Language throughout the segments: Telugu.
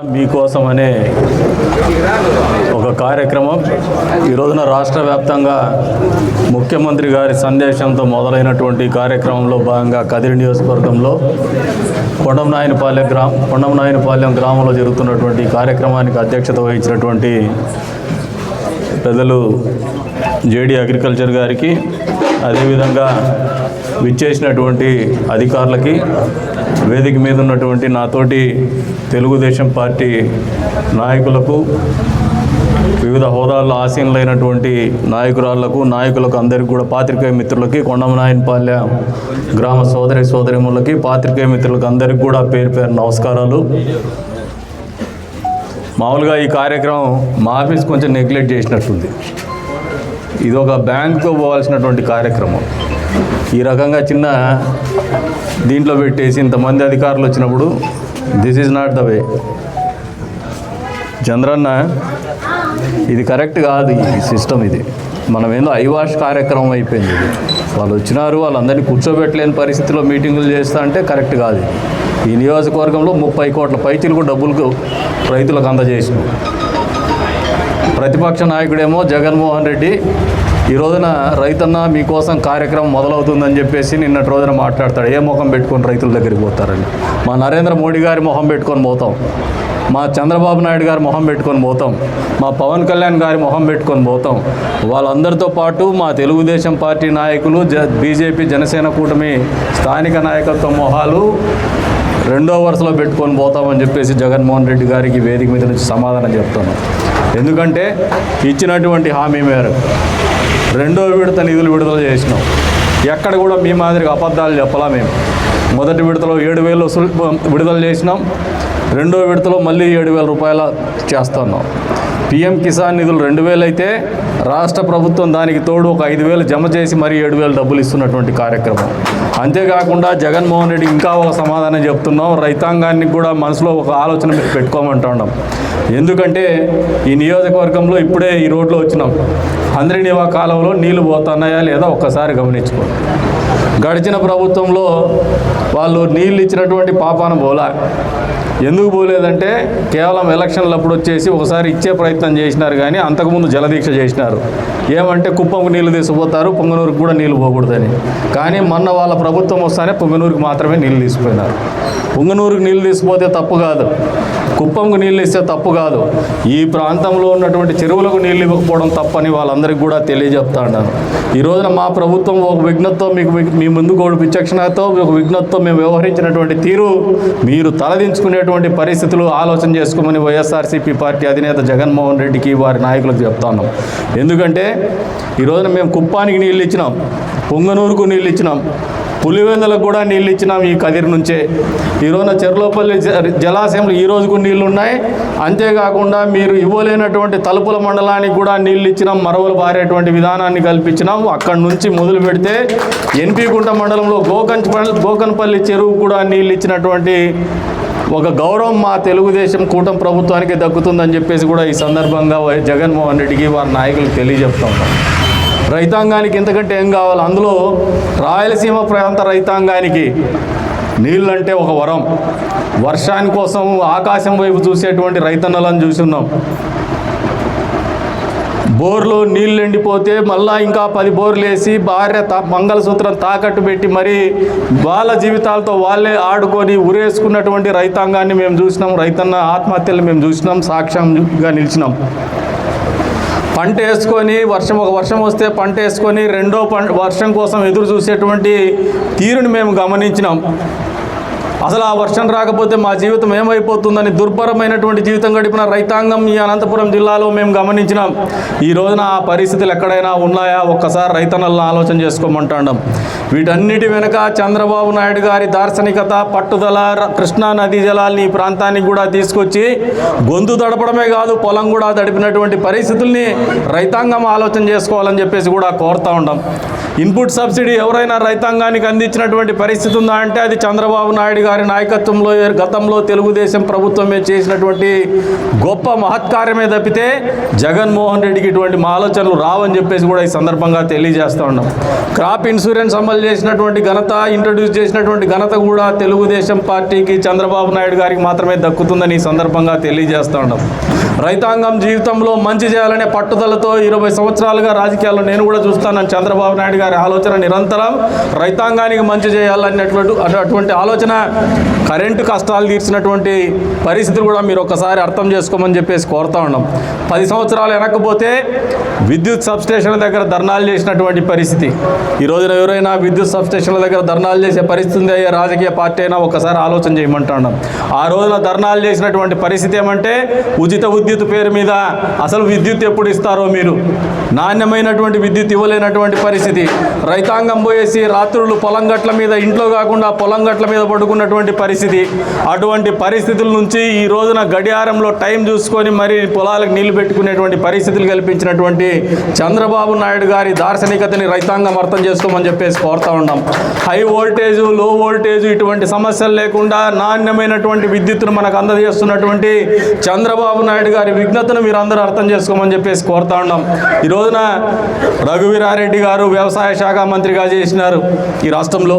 మీకోసం అనే ఒక కార్యక్రమం ఈ రోజున రాష్ట్ర వ్యాప్తంగా ముఖ్యమంత్రి గారి సందేశంతో మొదలైనటువంటి కార్యక్రమంలో భాగంగా కదిరి నియోజకవర్గంలో కొండమనాయనపాలెం గ్రామంలో జరుగుతున్నటువంటి కార్యక్రమానికి అధ్యక్షత వహించినటువంటి పెద్దలు జేడీ అగ్రికల్చర్ గారికి, అదేవిధంగా విచ్చేసినటువంటి అధికారులకి, వేదిక మీద ఉన్నటువంటి నాతోటి తెలుగుదేశం పార్టీ నాయకులకు, వివిధ హోదాల్లో ఆసీనులైనటువంటి నాయకులకు అందరికీ కూడా, పాత్రికేయ మిత్రులకి, కొండమనాయనపాలెం గ్రామ సోదరిమణులకి, పాత్రికేయ మిత్రులకు అందరికీ కూడా పేరు పేరు నమస్కారాలు. మామూలుగా ఈ కార్యక్రమం మా ఆఫీస్ కొంచెం నెగ్లెక్ట్ చేసినట్టుంది. ఇది ఒక బ్యాంకుకు పోవాల్సినటువంటి కార్యక్రమం. ఈ రకంగా చిన్న దీంట్లో పెట్టేసి ఇంతమంది అధికారులు వచ్చినప్పుడు this is not the way. Chandranna, ఇది కరెక్ట్ కాదు. ఈ సిస్టమ్ ఇది మనం ఏందో ఐవాష్ కార్యక్రమం అయిపోయింది. ఇది వాళ్ళు వచ్చినారు, వాళ్ళందరినీ కూర్చోబెట్టలేని పరిస్థితిలో మీటింగులు చేస్తా అంటే కరెక్ట్ కాదు. ఈ నియోజకవర్గంలో 30 కోట్ల పైచీలకు డబ్బులకు రైతులకు అందజేసినాం. ప్రతిపక్ష నాయకుడేమో జగన్మోహన్ రెడ్డి ఈ రోజున రైతన్న మీకోసం కార్యక్రమం మొదలవుతుందని చెప్పేసి నిన్నటి రోజున మాట్లాడతాడు. ఏ మొహం పెట్టుకొని రైతుల దగ్గరికి పోతారని? మా నరేంద్ర మోడీ గారి మొహం పెట్టుకొని పోతాం, మా చంద్రబాబు నాయుడు గారి మొహం పెట్టుకొని పోతాం, మా పవన్ కళ్యాణ్ గారి మొహం పెట్టుకొని పోతాం. వాళ్ళందరితో పాటు మా తెలుగుదేశం పార్టీ నాయకులు, బీజేపీ జనసేన కూటమి స్థానిక నాయకత్వ మొహాలు రెండో వరుసలో పెట్టుకొని పోతామని చెప్పేసి జగన్మోహన్ రెడ్డి గారికి వేదిక మీద నుంచి సమాధానం చెప్తాను. ఎందుకంటే ఇచ్చినటువంటి హామీ మేరకు రెండో విడత నిధులు విడుదల చేసినాం. ఎక్కడ కూడా మీ మాదిరిగా అబద్ధాలు చెప్పలా. మేము మొదటి విడతలో 7,000 విడుదల చేసినాం. రెండో విడతలో మళ్ళీ 7,000 రూపాయల చేస్తున్నాం. పిఎం కిసాన్ నిధులు 2,000 అయితే రాష్ట్ర ప్రభుత్వం దానికి తోడు ఒక 5,000 జమ చేసి మరీ 7,000 డబ్బులు ఇస్తున్నటువంటి కార్యక్రమం. అంతేకాకుండా జగన్మోహన్ రెడ్డి ఇంకా ఒక సమాధానం చెప్తున్నాం. రైతాంగానికి కూడా మనసులో ఒక ఆలోచన మీరు పెట్టుకోమంటున్నాం. ఎందుకంటే ఈ నియోజకవర్గంలో ఇప్పుడే ఈ రోడ్లో వచ్చినాం. హంద్రీనివా కాలంలో నీళ్లు పోతున్నాయా లేదా ఒక్కసారి గమనించుకోండి. గడిచిన ప్రభుత్వంలో వాళ్ళు నీళ్ళు ఇచ్చినటువంటి పాపాన పోలా. ఎందుకు పోలేదంటే కేవలం ఎలక్షన్లు అప్పుడు వచ్చేసి ఒకసారి ఇచ్చే ప్రయత్నం చేసినారు, కానీ అంతకుముందు జలదీక్ష చేసినారు. ఏమంటే కుప్పంకు నీళ్లు తీసుకుపోతారు, పొంగనూరుకు కూడా నీళ్లు పోకూడదని. కానీ మొన్న వాళ్ళ ప్రభుత్వం వస్తానే పొంగనూరుకి మాత్రమే నీళ్లు తీసుకుపోయినారు. పొంగనూరుకు నీళ్లు తీసుకుపోతే తప్పు కాదు, కుప్పంకు నీళ్ళు ఇస్తే తప్పు కాదు. ఈ ప్రాంతంలో ఉన్నటువంటి చెరువులకు నీళ్ళు ఇవ్వకపోవడం తప్పని వాళ్ళందరికీ కూడా తెలియజెప్తా ఉన్నాను. ఈ రోజున మా ప్రభుత్వం ఒక విఘ్నతతో మీ ముందు కూడా విచక్షణతో ఒక విఘ్నతతో మేము వ్యవహరించినటువంటి తీరు మీరు తలదించుకునేటువంటి పరిస్థితులు ఆలోచన చేసుకోమని వైఎస్ఆర్సీపీ పార్టీ అధినేత జగన్మోహన్ రెడ్డికి వారి నాయకులకు చెప్తా ఉన్నాం. ఎందుకంటే ఈ రోజున మేము కుప్పానికి నీళ్ళు ఇచ్చినాం, పొంగనూరుకు నీళ్ళు ఇచ్చినాం, పులివెందులకు కూడా నీళ్ళు ఇచ్చినాం. ఈ కదిరి నుంచే ఈ రోజున చెర్లోపల్లి జలాశయంలో ఈ రోజుకు నీళ్లు ఉన్నాయి. అంతేకాకుండా మీరు ఇవ్వలేనటువంటి తలుపుల మండలానికి కూడా నీళ్ళు ఇచ్చినాం, మరవలు బారేటువంటి విధానాన్ని కల్పించినాం. అక్కడి నుంచి మొదలు పెడితే ఎన్పీగుంట మండలంలో గోకన్పల్లి చెరువు కూడా నీళ్ళు ఇచ్చినటువంటి ఒక గౌరవం మా తెలుగుదేశం కూటమి ప్రభుత్వానికి దక్కుతుందని చెప్పేసి కూడా ఈ సందర్భంగా జగన్మోహన్ రెడ్డికి వారి నాయకులకు తెలియజెప్తా ఉన్నాం. రైతాంగానికి ఇంతకంటే ఏం కావాలి? అందులో రాయలసీమ ప్రాంత రైతాంగానికి నీళ్ళంటే ఒక వరం. వర్షాని కోసం ఆకాశం వైపు చూసేటువంటి రైతన్నలను చూస్తున్నాం. బోర్లు నీళ్ళు ఎండిపోతే మళ్ళా ఇంకా 10 బోర్లు వేసి భార్య మంగళసూత్రం తాకట్టు పెట్టి మరీ వాళ్ళ జీవితాలతో వాళ్ళే ఆడుకొని ఉరేసుకున్నటువంటి రైతాంగాన్ని మేము చూసినాం. రైతన్న ఆత్మహత్యలు మేము చూసినాం, సాక్ష్యంగా నిలిచినాం. పంట వేసుకొని ఒక వర్షం వస్తే పంట వేసుకొని రెండో వర్షం కోసం ఎదురు చూసేటువంటి తీరుని మేము గమనించినాం. అసలు ఆ వర్షం రాకపోతే మా జీవితం ఏమైపోతుందని దుర్భరమైనటువంటి జీవితం గడిపిన రైతాంగం ఈ అనంతపురం జిల్లాలో మేము గమనించినాం. ఈ రోజున ఆ పరిస్థితులు ఎక్కడైనా ఉన్నాయా? ఒక్కసారి రైతన్నలను ఆలోచన చేసుకోమంటాం. వీటన్నిటి వెనుక చంద్రబాబు నాయుడు గారి దార్శనికత, పట్టుదల, కృష్ణా నదీ జలాల్ని ఈ ప్రాంతానికి కూడా తీసుకొచ్చి గొంతు తడపడమే కాదు పొలం కూడా తడిపినటువంటి పరిస్థితుల్ని రైతాంగం ఆలోచన చేసుకోవాలని చెప్పేసి కూడా కోరుతూ ఉంటాం. ఇన్పుట్ సబ్సిడీ ఎవరైనా రైతాంగానికి అందించినటువంటి పరిస్థితి ఉందా అంటే అది చంద్రబాబు నాయుడు గారి నాయకత్వంలో గతంలో తెలుగుదేశం ప్రభుత్వమే చేసినటువంటి గొప్ప మహత్కార్యమే తప్పితే జగన్మోహన్ రెడ్డికి ఇటువంటి ఆలోచనలు రావని చెప్పేసి కూడా ఈ సందర్భంగా తెలియజేస్తూ ఉన్నాం. క్రాప్ ఇన్సూరెన్స్ అమలు చేసినటువంటి ఘనత, ఇంట్రడ్యూస్ చేసినటువంటి ఘనత కూడా తెలుగుదేశం పార్టీకి, చంద్రబాబు నాయుడు గారికి మాత్రమే దక్కుతుందని ఈ సందర్భంగా తెలియజేస్తూ ఉన్నాం. రైతాంగం జీవితంలో మంచి చేయాలనే పట్టుదలతో 20 సంవత్సరాలుగా రాజకీయాల్లో నేను కూడా చూస్తానని చంద్రబాబు నాయుడు గారి ఆలోచన నిరంతరం రైతాంగానికి మంచి చేయాలనేటువంటి ఆలోచన, కరెంటు కష్టాలు తీర్చినటువంటి పరిస్థితులు కూడా మీరు ఒక్కసారి అర్థం చేసుకోమని చెప్పేసి కోరుతా ఉన్నాం. 10 సంవత్సరాలు వెనకపోతే విద్యుత్ సబ్స్టేషన్ల దగ్గర ధర్నాలు చేసినటువంటి పరిస్థితి. ఈ రోజున ఎవరైనా విద్యుత్ సబ్స్టేషన్ల దగ్గర ధర్నాలు చేసే పరిస్థితి ఉంది, ఏ రాజకీయ పార్టీ అయినా ఒక్కసారి ఆలోచన చేయమంటున్నాం. ఆ రోజున ధర్నాలు చేసినటువంటి పరిస్థితి ఏమంటే ఉచిత విద్యుత్ పేరు మీద అసలు విద్యుత్ ఎప్పుడు ఇస్తారో మీరు, నాణ్యమైనటువంటి విద్యుత్ ఇవ్వలేనటువంటి పరిస్థితి. రైతాంగం పోయేసి రాత్రులు పొలం గట్ల మీద, ఇంట్లో కాకుండా పొలం గట్ల మీద పడుకున్నటువంటి పరిస్థితి. అటువంటి పరిస్థితుల నుంచి ఈ రోజున గడియారంలో టైం చూసుకొని మరి పొలాలకు నీళ్లు పెట్టుకునేటువంటి పరిస్థితులు కల్పించినటువంటి చంద్రబాబు నాయుడు గారి దార్శనికతని రైతాంగం అర్థం చేసుకోమని చెప్పేసి కోరుతా ఉన్నాం. హై వోల్టేజు, లో వోల్టేజు ఇటువంటి సమస్యలు లేకుండా నాణ్యమైనటువంటి విద్యుత్తును మనకు అందజేస్తున్నటువంటి చంద్రబాబు నాయుడు గారి విఘ్నతను మీరు అందరూ అర్థం చేసుకోమని చెప్పేసి కోరుతా ఉన్నాం. ఈ రోజున రఘువీరారెడ్డి గారు వ్యవసాయ శాఖ మంత్రిగా చేసినారు. ఈ రాష్ట్రంలో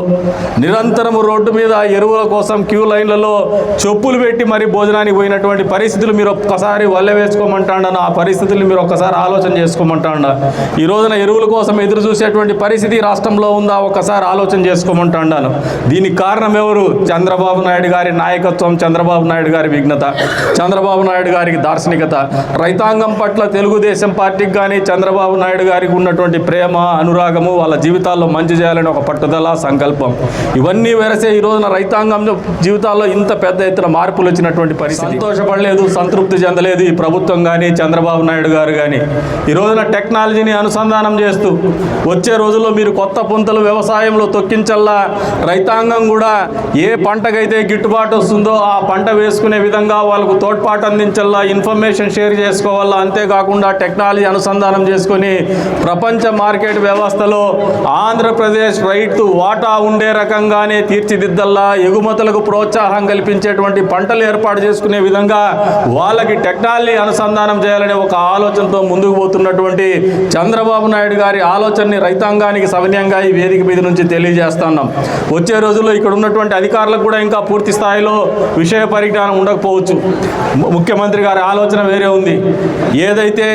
నిరంతరము రోడ్డు మీద ఎరువుల కోసం క్యూ లైన్లలో చెప్పులు పెట్టి మరి భోజనానికి పోయినటువంటి పరిస్థితులు మీరు ఒక్కసారి వల్ల వేసుకోమంటాను. ఆ పరిస్థితులు మీరు ఒక్కసారి ఆలోచన చేసుకోమంటాను. ఈ రోజున ఎరువుల కోసం ఎదురు చూసేటువంటి పరిస్థితి రాష్ట్రంలో ఉందా, ఒక్కసారి ఆలోచన చేసుకోమంటాను. దీనికి కారణం ఎవరు? చంద్రబాబు నాయుడు గారి నాయకత్వం, చంద్రబాబు నాయుడు గారి విఘ్నత, చంద్రబాబు నాయుడు గారికి దార్శనికత. రైతాంగం పట్ల తెలుగుదేశం పార్టీకి కానీ చంద్రబాబు నాయుడు గారికి ఉన్నటువంటి ప్రేమ, అనురాగము, వాళ్ళ జీవితాల్లో మంచి చేయాలని ఒక పట్టుదల, సంకల్పం, ఇవన్నీ వెరసే ఈ రోజున రైతాంగం జీవితాల్లో ఇంత పెద్ద ఎత్తున మార్పులు వచ్చినటువంటి పరిస్థితి. సంతోషపడలేదు, సంతృప్తి చెందలేదు ఈ ప్రభుత్వం కానీ చంద్రబాబు నాయుడు గారు కానీ. ఈ రోజున టెక్నాలజీని అనుసంధానం చేస్తూ వచ్చే రోజుల్లో మీరు కొత్త పుంతలు వ్యవసాయంలో తొక్కించల్లా, రైతాంగం కూడా ఏ పంటకైతే గిట్టుబాటు వస్తుందో ఆ పంట వేసుకునే విధంగా వాళ్ళకు తోడ్పాటు అందించల్లా, ఇన్ఫర్మేషన్ షేర్ చేసుకోవాలా. అంతేకాకుండా టెక్నాలజీ అనుసంధానం చేసుకొని ప్రపంచ మార్కెట్ వ్యవస్థలో ఆంధ్రప్రదేశ్ రైతు వాటా ఉండే రకంగానే తీర్చిదిద్దల్లా, ఎగుమతులకు ప్రోత్సాహం కల్పించేటువంటి పంటలు ఏర్పాటు చేసుకునే విధంగా వాళ్ళకి టెక్నాలజీ అనుసంధానం చేయాలనే ఒక ఆలోచనతో ముందుకు పోతున్నటువంటి చంద్రబాబు నాయుడు గారి ఆలోచనని రైతాంగానికి సవినయంగా ఈ వేదిక మీద నుంచి తెలియజేస్తున్నాం. వచ్చే రోజుల్లో ఇక్కడ ఉన్నటువంటి అధికారులకు కూడా ఇంకా పూర్తి స్థాయిలో విషయ పరిజ్ఞానం ఉండకపోవచ్చు. ముఖ్యమంత్రి గారి ఆలోచన వేరే ఉంది. ఏదైతే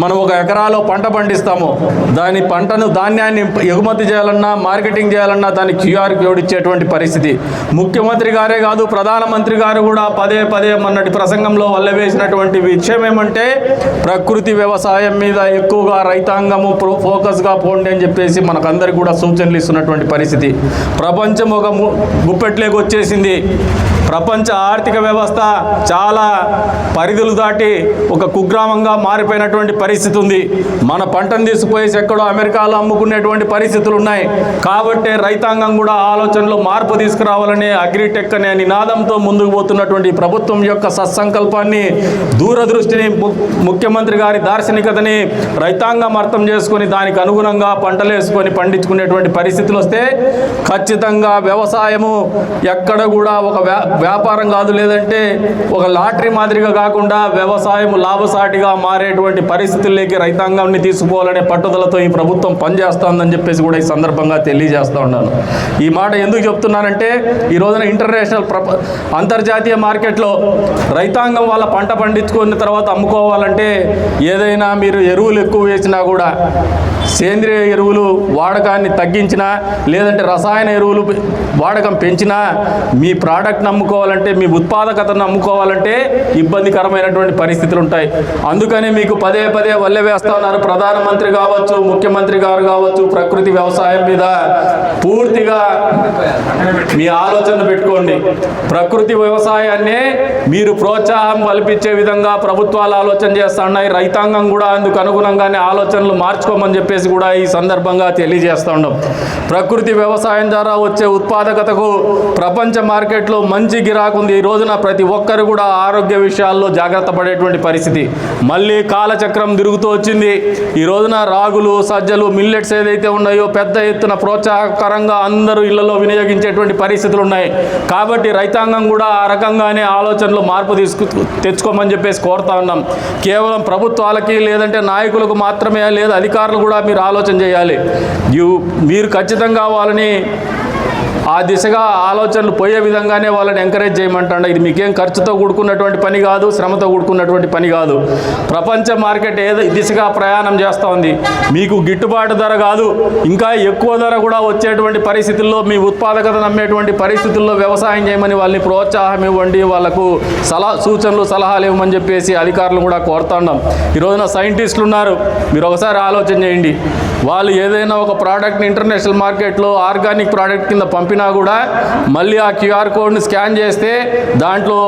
మనం ఒక ఎకరాలో పంట పండిస్తామో దాని పంటను, ధాన్యాన్ని ఎగుమతి చేయాలన్నా, మార్కెటింగ్ చేయాలన్నా దానికి క్యూఆర్ కోడ్ ఇచ్చేటువంటి పరిస్థితి. ముఖ్యమంత్రి గారే కాదు, ప్రధానమంత్రి గారు కూడా పదే పదే మొన్నటి ప్రసంగంలో వల్లవేసినటువంటి విషయం ఏమంటే ప్రకృతి వ్యవసాయం మీద ఎక్కువగా రైతాంగము ఫోకస్గా పోండి అని చెప్పేసి మనకందరికీ కూడా సూచనలు ఇస్తున్నటువంటి పరిస్థితి. ప్రపంచం ఒక గుప్పెట్లోకి వచ్చేసింది. ప్రపంచ ఆర్థిక వ్యవస్థ చాలా పరిధులు దాటి ఒక కుగ్రామంగా మారిపోయినటువంటి పరిస్థితి ఉంది. మన పంటను తీసుకుపోయేసి ఎక్కడో అమెరికాలో అమ్ముకునేటువంటి పరిస్థితులు ఉన్నాయి. కాబట్టి రైతాంగం కూడా ఆలోచనలో మార్పు తీసుకురావాలనే అగ్రిటెక్ అనే నినాదంతో ముందుకు పోతున్నటువంటి ప్రభుత్వం యొక్క సత్సంకల్పాన్ని, దూరదృష్టిని, ముఖ్యమంత్రి గారి దార్శనికతని రైతాంగం అర్థం చేసుకొని దానికి అనుగుణంగా పంటలు వేసుకొని పండించుకునేటువంటి పరిస్థితులు వస్తే ఖచ్చితంగా వ్యవసాయము ఎక్కడ కూడా ఒక వ్యాపారం కాదు, లేదంటే ఒక లాటరీ మాదిరిగా కాకుండా వ్యవసాయం లాభసాటిగా మారేటువంటి పరిస్థితుల్లోకి రైతాంగాన్ని తీసుకుపోవాలనే పట్టుదలతో ఈ ప్రభుత్వం పనిచేస్తుందని చెప్పేసి కూడా ఈ సందర్భంగా తెలియజేస్తూ ఉన్నాను. ఈ మాట ఎందుకు చెప్తున్నానంటే ఈ రోజున ఇంటర్నేషనల్ అంతర్జాతీయ మార్కెట్లో రైతాంగం వాళ్ళ పంట పండించుకున్న తర్వాత అమ్ముకోవాలంటే ఏదైనా మీరు ఎరువులు ఎక్కువ వేసినా కూడా, సేంద్రియ ఎరువులు వాడకాన్ని తగ్గించినా, లేదంటే రసాయన ఎరువులు వాడకం పెంచినా మీ ప్రోడక్ట్ని అమ్ముకోవాలంటే, మీ ఉత్పాదకతను అమ్ముకోవాలంటే ఇబ్బందికరమైనటువంటి పరిస్థితులు ఉంటాయి. అందుకని మీకు పదే పదే వల్లె వేస్తూ ఉన్నారు. ప్రధానమంత్రి కావచ్చు, ముఖ్యమంత్రి గారు కావచ్చు, ప్రకృతి వ్యవసాయం మీద పూర్తిగా మీ ఆలోచన పెట్టుకోండి. ప్రకృతి వ్యవసాయాన్నే మీరు ప్రోత్సాహం కల్పించే విధంగా ప్రభుత్వాలు ఆలోచన చేస్తున్నాయి. రైతాంగం కూడా అందుకు అనుగుణంగానే ఆలోచనలు మార్చుకోమని చెప్పేసి చెప్పేసి కూడా ఈ సందర్భంగా తెలియజేస్తూ ఉన్నాం. ప్రకృతి వ్యవసాయం ద్వారా వచ్చే ఉత్పాదకతకు ప్రపంచ మార్కెట్లో మంచి గిరాకు ఉంది. ఈ రోజున ప్రతి ఒక్కరు కూడా ఆరోగ్య విషయాల్లో జాగ్రత్త పడేటువంటి పరిస్థితి. మళ్ళీ కాలచక్రం తిరుగుతూ వచ్చింది. ఈ రోజున రాగులు, సజ్జలు, మిల్లెట్స్ ఏదైతే ఉన్నాయో పెద్ద ఎత్తున ప్రోత్సాహకరంగా అందరూ ఇళ్లలో వినియోగించేటువంటి పరిస్థితులు ఉన్నాయి. కాబట్టి రైతాంగం కూడా ఆ రకంగానే ఆలోచనలో మార్పు తెచ్చుకోమని చెప్పేసి కోరుతా ఉన్నాం. కేవలం ప్రభుత్వాలకి లేదంటే నాయకులకు మాత్రమే లేదా అధికారులు కూడా మీరు ఆలోచన చేయాలి. మీరు ఖచ్చితంగా వాళ్ళని ఆ దిశగా ఆలోచనలు పోయే విధంగానే వాళ్ళని ఎంకరేజ్ చేయమంటాడు. ఇది మీకేం ఖర్చుతో కూడుకున్నటువంటి పని కాదు, శ్రమతో కూడుకున్నటువంటి పని కాదు. ప్రపంచ మార్కెట్ ఏదో దిశగా ప్రయాణం చేస్తూ ఉంది. మీకు గిట్టుబాటు ధర కాదు, ఇంకా ఎక్కువ ధర కూడా వచ్చేటువంటి పరిస్థితుల్లో మీ ఉత్పాదకత నమ్మేటువంటి పరిస్థితుల్లో వ్యవసాయం చేయమని వాళ్ళని ప్రోత్సాహం ఇవ్వండి, వాళ్ళకు సూచనలు సలహాలు ఇవ్వమని చెప్పేసి అధికారులు కూడా కోరుతున్నాం. ఈ రోజున సైంటిస్టులు ఉన్నారు, మీరు ఒకసారి ఆలోచన చేయండి. వాళ్ళు ఏదైనా ఒక ప్రోడక్ట్ని ఇంటర్నేషనల్ మార్కెట్లో ఆర్గానిక్ ప్రోడక్ట్ కింద పంపినా కూడా మళ్ళీ ఆ క్యూఆర్ కోడ్ని స్కాన్ చేస్తే దాంట్లో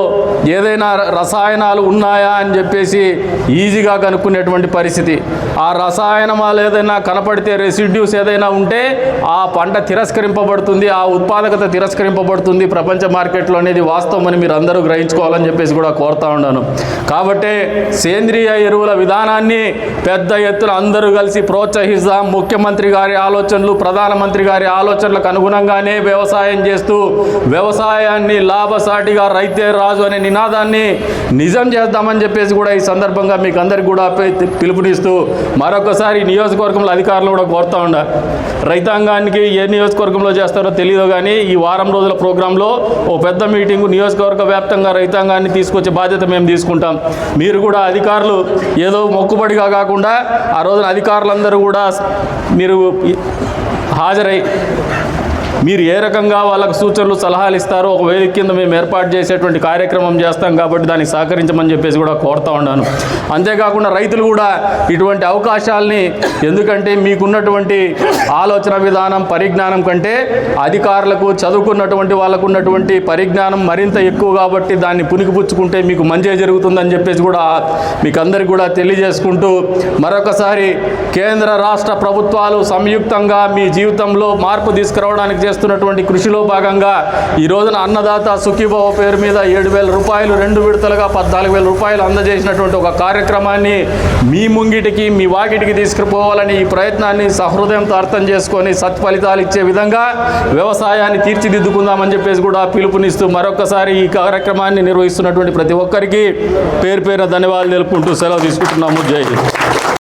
ఏదైనా రసాయనాలు ఉన్నాయా అని చెప్పేసి ఈజీగా కనుక్కునేటువంటి పరిస్థితి. ఆ రసాయనాలు ఏదైనా కనపడితే రెసిడ్యూస్ ఏదైనా ఉంటే ఆ పంట తిరస్కరింపబడుతుంది, ఆ ఉత్పాదకత తిరస్కరింపబడుతుంది ప్రపంచ మార్కెట్లో అనేది వాస్తవం అని మీరు అందరూ గ్రహించుకోవాలని చెప్పేసి కూడా కోరుతా ఉన్నాను. కాబట్టి సేంద్రియ ఎరువుల విధానాన్ని పెద్ద ఎత్తున అందరూ కలిసి ప్రోత్సహిస్తాం. ముఖ్యమంత్రి గారి ఆలోచనలు, ప్రధానమంత్రి గారి ఆలోచనలకు అనుగుణంగానే వ్యవసాయం చేస్తూ వ్యవసాయాన్ని లాభసాటిగా రైతే రాజు అనే నినాదాన్ని నిజం చేద్దామని చెప్పేసి కూడా ఈ సందర్భంగా మీకు అందరికి కూడా పిలుపునిస్తూ మరొకసారి నియోజకవర్గంలో అధికారులు కూడా కోరుతా ఉండాలి. రైతాంగానికి ఏ నియోజకవర్గంలో చేస్తారో తెలియదు కానీ ఈ వారం రోజుల ప్రోగ్రాంలో ఓ పెద్ద మీటింగు నియోజకవర్గ వ్యాప్తంగా రైతాంగాన్ని తీసుకొచ్చే బాధ్యత మేము తీసుకుంటాం. మీరు కూడా అధికారులు ఏదో మొక్కుబడిగా కాకుండా ఆ రోజున అధికారులందరూ కూడా మీరు హాజరై మీరు ఏ రకంగా వాళ్ళకు సూచనలు సలహాలు ఇస్తారో ఒక వేదిక కింద మేము ఏర్పాటు చేసేటువంటి కార్యక్రమం చేస్తాం. కాబట్టి దానికి సహకరించమని చెప్పేసి కూడా కోరుతా ఉన్నాను. అంతేకాకుండా రైతులు కూడా ఇటువంటి అవకాశాలని, ఎందుకంటే మీకున్నటువంటి ఆలోచన విధానం, పరిజ్ఞానం కంటే అధికారులకు, చదువుకున్నటువంటి వాళ్ళకు ఉన్నటువంటి పరిజ్ఞానం మరింత ఎక్కువ కాబట్టి దాన్ని పుణికిపుచ్చుకుంటే మీకు మంచి జరుగుతుందని చెప్పేసి కూడా మీకు అందరికీ కూడా తెలియజేసుకుంటూ మరొకసారి కేంద్ర రాష్ట్ర ప్రభుత్వాలు సంయుక్తంగా మీ జీవితంలో మార్పు తీసుకురావడానికి చేస్తున్నటువంటి కృషిలో భాగంగా ఈ రోజున అన్నదాత సుఖీభవ పేరు మీద 7,000 రూపాయలు 2 విడతలుగా 14,000 రూపాయలు అందజేసినటువంటి ఒక కార్యక్రమాన్ని మీ ముంగిటికి, మీ వాకిటికి తీసుకుపోవాలని ఈ ప్రయత్నాన్ని సహృదయంతో అర్థం చేసుకొని సత్ఫలితాలు ఇచ్చే విధంగా వ్యవసాయాన్ని తీర్చిదిద్దుకుందామని చెప్పేసి కూడా పిలుపునిస్తూ మరొకసారి ఈ కార్యక్రమాన్ని నిర్వహిస్తున్నటువంటి ప్రతి ఒక్కరికి పేరు పేరున ధన్యవాదాలు తెలుపుకుంటూ సెలవు తీసుకుంటున్నాము. జై హింద్.